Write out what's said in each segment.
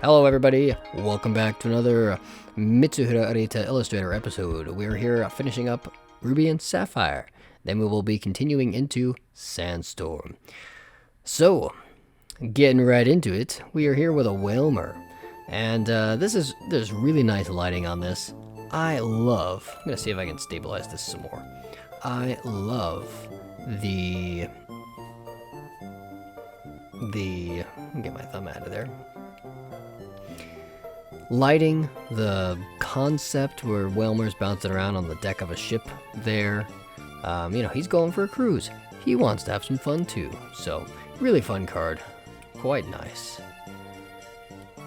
Hello everybody, welcome back to another Mitsuhiro Arita Illustrator episode. We're here finishing up Ruby and Sapphire. Then we will be continuing into Sandstorm. So, getting right into it, we are here with a Whalmer. And there's really nice lighting on this. I'm gonna see if I can stabilize this some more. I love the let me get my thumb out of there. Lighting, the concept where Whalmer's bouncing around on the deck of a ship there. He's going for a cruise. He wants to have some fun too. So, really fun card. Quite nice.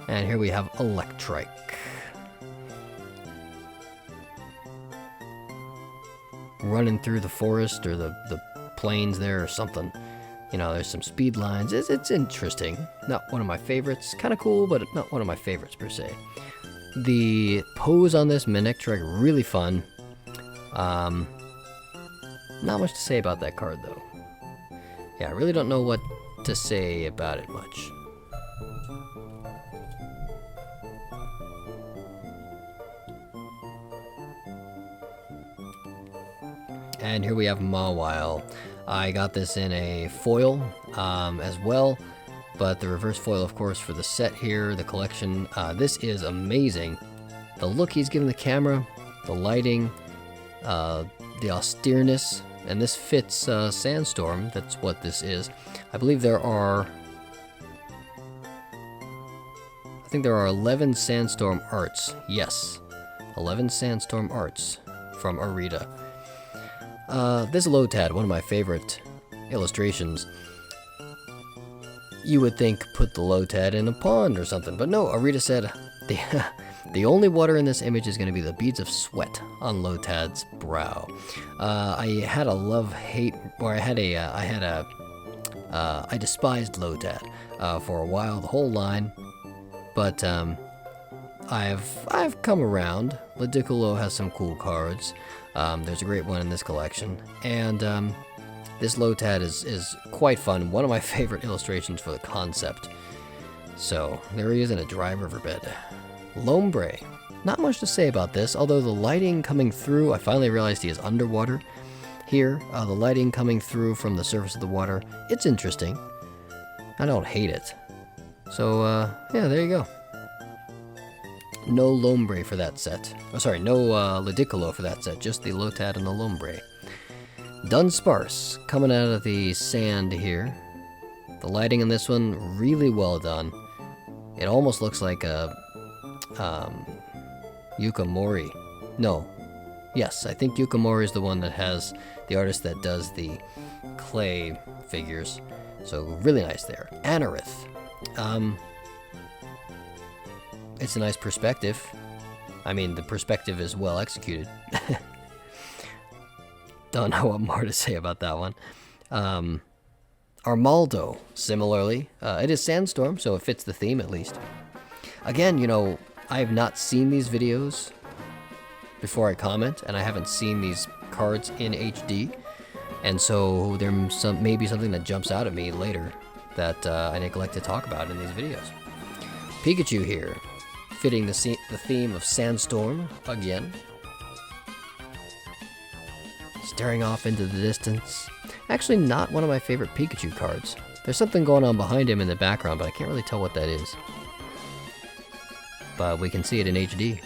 And here we have Electrike. Running through the forest or the plains there or something. There's some speed lines. It's interesting. Not one of my favorites. Kind of cool, but not one of my favorites per se. The pose on this Manectric, really fun. Not much to say about that card, though. Yeah, I really don't know what to say about it much. And here we have Mawile. I got this in a foil as well, but the reverse foil, of course, for the set here, the collection. This is amazing. The look he's giving the camera, the lighting, the austereness, and this fits Sandstorm. That's what this is. I believe there are 11 Sandstorm arts. Yes, 11 Sandstorm arts from Arita. This Lotad, one of my favorite illustrations. You would think put the Lotad in a pond or something, but no, Arita said the only water in this image is going to be the beads of sweat on Lotad's brow. I had a love-hate, or I despised Lotad for a while, the whole line, but I've come around. Littleroot has some cool cards. There's a great one in this collection, and this Lotad is quite fun. One of my favorite illustrations for the concept. So there he is in a dry riverbed. Lombre. Not much to say about this, although the lighting coming through, I finally realized he is underwater. Here, the lighting coming through from the surface of the water, it's interesting. I don't hate it. So, yeah, there you go. No Lombre for that set. Oh, sorry, no Littleroot for that set, just the Lotad and the Lombre. Dunsparce, coming out of the sand here. The lighting in this one, really well done. It almost looks like a Yukamori. No. Yes, I think Yukamori is the one that has the artist that does the clay figures. So really nice there. Anorith. It's a nice perspective. I mean, the perspective is well executed. Don't know what more to say about that one. Armaldo, similarly. It is Sandstorm, so it fits the theme at least. Again, I have not seen these videos before I comment, and I haven't seen these cards in HD. And so there's maybe something that jumps out at me later that I neglect to talk about in these videos. Pikachu here. Fitting the theme of Sandstorm again. Staring off into the distance. Actually, not one of my favorite Pikachu cards. There's something going on behind him in the background, but I can't really tell what that is. But we can see it in HD.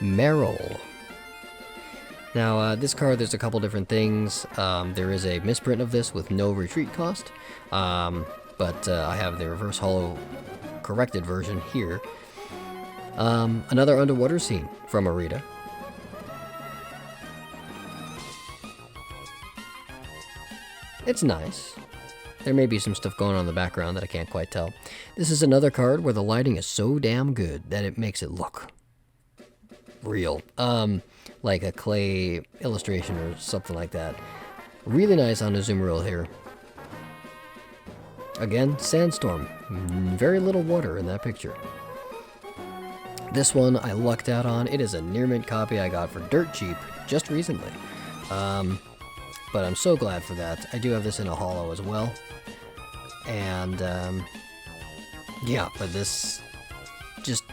Meryl. Now, this card, there's a couple different things. There is a misprint of this with no retreat cost. But I have the reverse holo corrected version here. Another underwater scene from Arita. It's nice. There may be some stuff going on in the background that I can't quite tell. This is another card where the lighting is so damn good that it makes it look real. Like a clay illustration or something like that. Really nice on the zoom reel here. Again, Sandstorm. Very little water in that picture. This one I lucked out on. It is a near mint copy I got for dirt cheap just recently. But I'm so glad for that. I do have this in a holo as well. And Yeah, but this, just,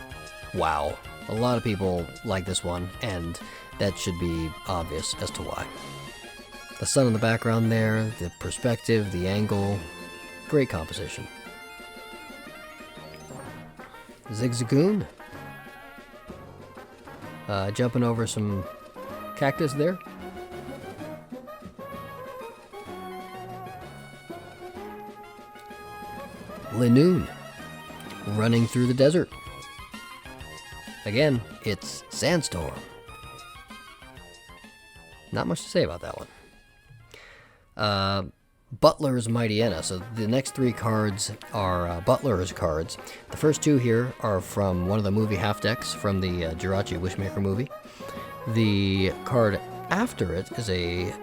wow. A lot of people like this one, and that should be obvious as to why. The sun in the background there, the perspective, the angle, great composition. Zigzagoon. Jumping over some cactus there. Linoon. Running through the desert. Again, it's Sandstorm. Not much to say about that one. Butler's Mightyena. So the next three cards are Butler's cards. The first two here are from one of the movie half decks from the Jirachi Wishmaker movie. The card after it is a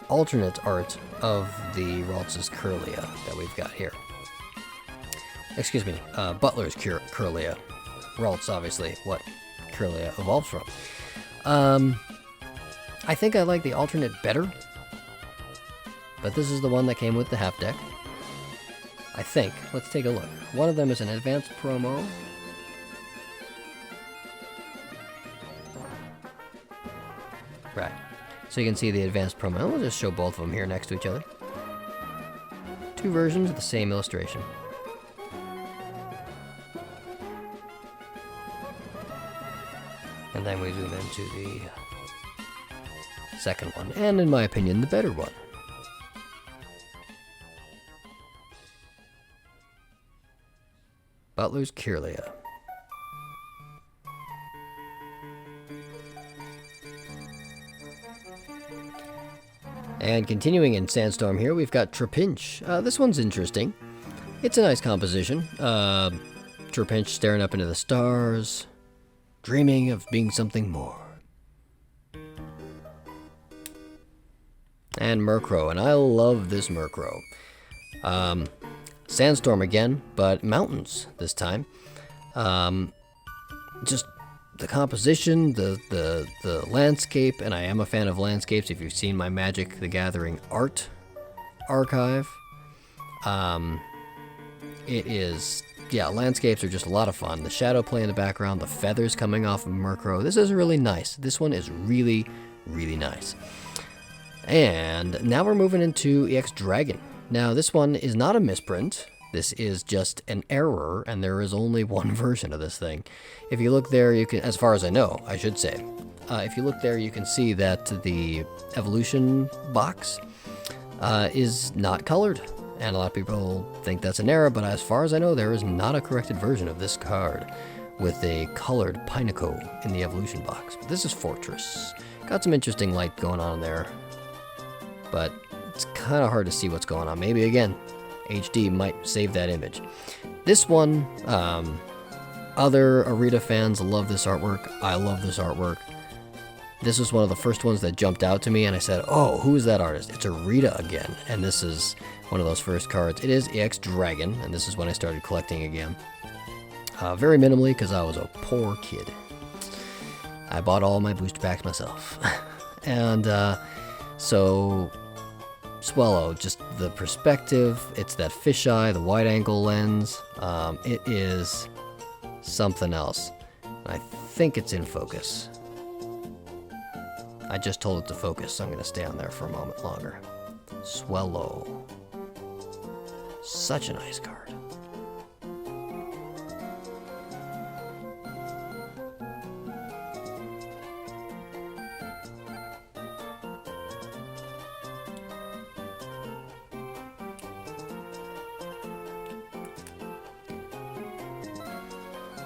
alternate art of the Raltz's Curlia that we've got here. Excuse me, Butler's Curlia. Raltz, obviously, what Curlia evolves from. I think I like the alternate better, but this is the one that came with the half deck. I think. Let's take a look. One of them is an advanced promo. Right. So you can see the advanced promo. We'll just show both of them here next to each other. Two versions of the same illustration. And then we zoom into the second one, and in my opinion, the better one. Butler's Curlia. And continuing in Sandstorm here, we've got Trapinch. This one's interesting. It's a nice composition. Trapinch staring up into the stars, dreaming of being something more. And Murkrow, and I love this Murkrow. Sandstorm again, but mountains this time. Just the composition, the landscape, and I am a fan of landscapes. If you've seen my Magic the Gathering art archive, it is, yeah, landscapes are just a lot of fun. The shadow play in the background, the feathers coming off of Murkrow. This is really nice. This one is really, really nice. And now we're moving into EX Dragon. Now this one is not a misprint. This is just an error, and there is only one version of this thing. If you look there, you can, as far as I know, I should say, if you look there, you can see that the evolution box is not colored. And a lot of people think that's an error, but as far as I know, there is not a corrected version of this card with a colored Pineco in the evolution box. But this is Fortress. Got some interesting light going on there, but it's kind of hard to see what's going on. Maybe, again, HD might save that image. This one, other Arita fans love this artwork. I love this artwork. This was one of the first ones that jumped out to me, and I said, oh, who is that artist? It's Arita again. And this is one of those first cards. It is EX Dragon, and this is when I started collecting again. Very minimally, because I was a poor kid. I bought all my booster packs myself. And so Swallow, just the perspective, it's that fisheye, the wide angle lens. It is something else. I think it's in focus. I just told it to focus, so I'm going to stay on there for a moment longer. Swallow. Such a nice card.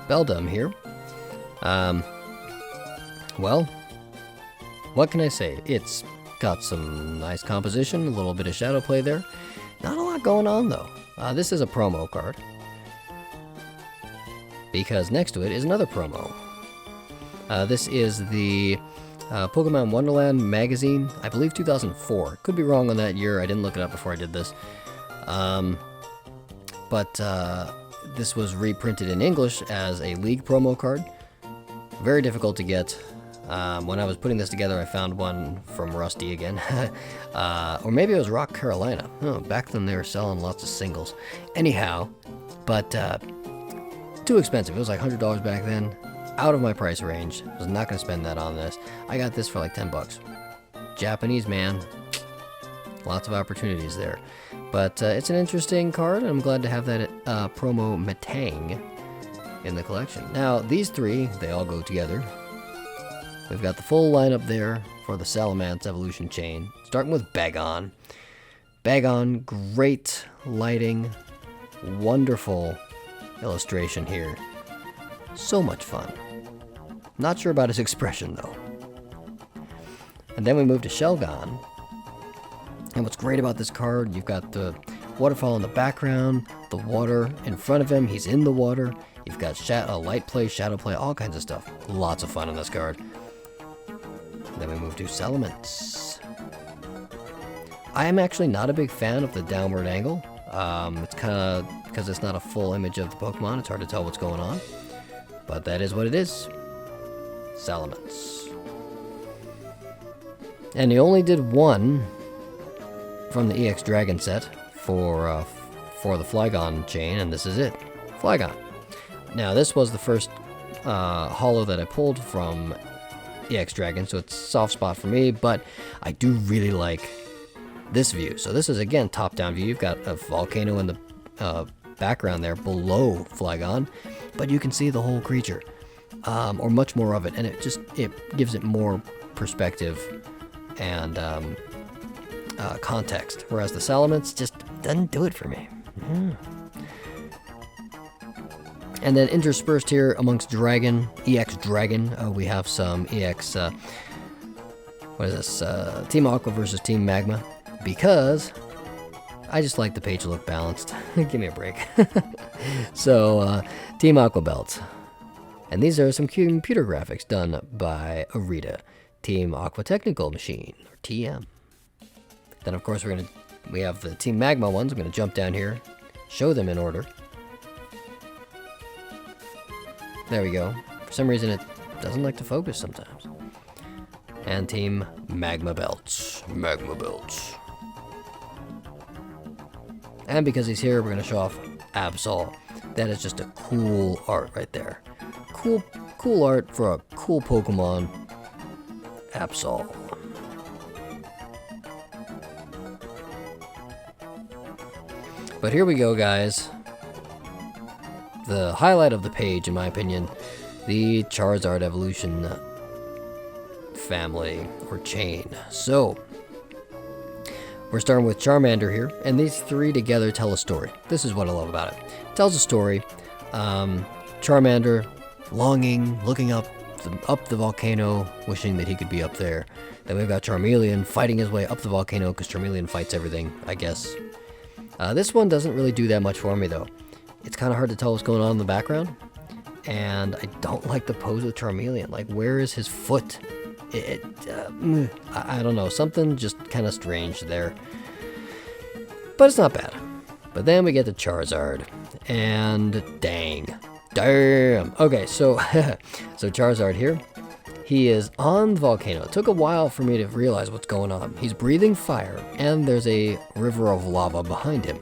Beldum here. Well, what can I say? It's got some nice composition, a little bit of shadow play there. Not a lot going on, though. This is a promo card, because next to it is another promo. This is the Pokemon Wonderland magazine, I believe 2004. Could be wrong on that year. I didn't look it up before I did this. But this was reprinted in English as a League promo card. Very difficult to get. When I was putting this together, I found one from Rusty again. Or maybe it was Rock Carolina. Oh, back then they were selling lots of singles. Anyhow, but too expensive. It was like $100 back then. Out of my price range. I was not going to spend that on this. I got this for like 10 bucks. Japanese, man. Lots of opportunities there. But it's an interesting card, and I'm glad to have that promo Metang in the collection. Now, these three, they all go together. We've got the full lineup there for the Salamence Evolution Chain, starting with Bagon. Bagon, great lighting, wonderful illustration here. So much fun. Not sure about his expression, though. And then we move to Shelgon. And what's great about this card, you've got the waterfall in the background, the water in front of him, he's in the water. You've got light play, shadow play, all kinds of stuff. Lots of fun on this card. Then we move to Salamence. I am actually not a big fan of the downward angle. It's kind of, because it's not a full image of the Pokemon, it's hard to tell what's going on. But that is what it is. Salamence. And he only did one from the EX Dragon set for the Flygon chain, and this is it. Flygon. Now, this was the first holo that I pulled from EX Dragon, so it's a soft spot for me, but I do really like this view. So this is, again, top-down view. You've got a volcano in the background there below Flygon, but you can see the whole creature, or much more of it, and it gives it more perspective and context, whereas the Salamence just doesn't do it for me. And then interspersed here amongst Dragon, EX Dragon, we have some EX, what is this, Team Aqua versus Team Magma, because I just like the page to look balanced. Give me a break. So, Team Aqua Belt. And these are some computer graphics done by Arita, Team Aqua Technical Machine, or TM. Then, of course, we have the Team Magma ones. I'm going to jump down here, show them in order. There we go. For some reason, it doesn't like to focus sometimes. And Team Magma Belts. Magma Belts. And because he's here, we're going to show off Absol. That is just a cool art right there. Cool art for a cool Pokemon. Absol. But here we go, guys. The highlight of the page, in my opinion, the Charizard Evolution family, or chain. So, we're starting with Charmander here, and these three together tell a story. This is what I love about it. It tells a story. Charmander longing, looking up the volcano, wishing that he could be up there. Then we've got Charmeleon fighting his way up the volcano, because Charmeleon fights everything, I guess. This one doesn't really do that much for me, though. It's kind of hard to tell what's going on in the background, and I don't like the pose of Charmeleon. Like, where is his foot? I don't know, something just kind of strange there. But it's not bad. But then we get to Charizard, and damn. Okay, so Charizard here. He is on the volcano. It took a while for me to realize what's going on. He's breathing fire, and there's a river of lava behind him,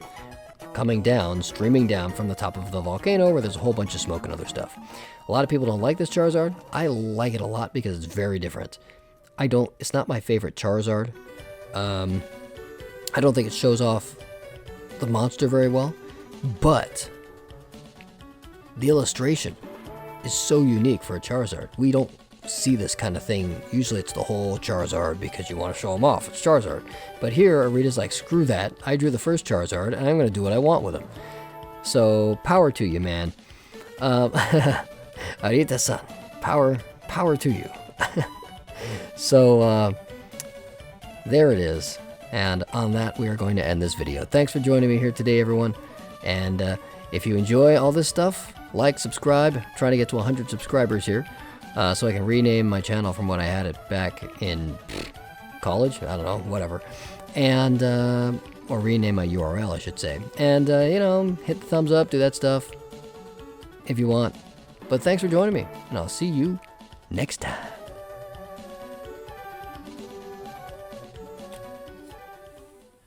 coming down, streaming down from the top of the volcano, where there's a whole bunch of smoke and other stuff. A lot of people don't like this Charizard. I like it a lot because it's very different. It's not my favorite Charizard. I don't think it shows off the monster very well, but the illustration is so unique for a Charizard. We don't see this kind of thing. Usually it's the whole Charizard because you want to show him off. It's Charizard. But here, Arita's like, screw that. I drew the first Charizard, and I'm going to do what I want with him. So, power to you, man. Arita-san, power to you. So, there it is. And on that, we are going to end this video. Thanks for joining me here today, everyone. And if you enjoy all this stuff, like, subscribe. I'm trying to get to 100 subscribers here. So I can rename my channel from what I had it back in college. I don't know, whatever. And, or rename my URL, I should say. And, hit the thumbs up, do that stuff if you want. But thanks for joining me, and I'll see you next time.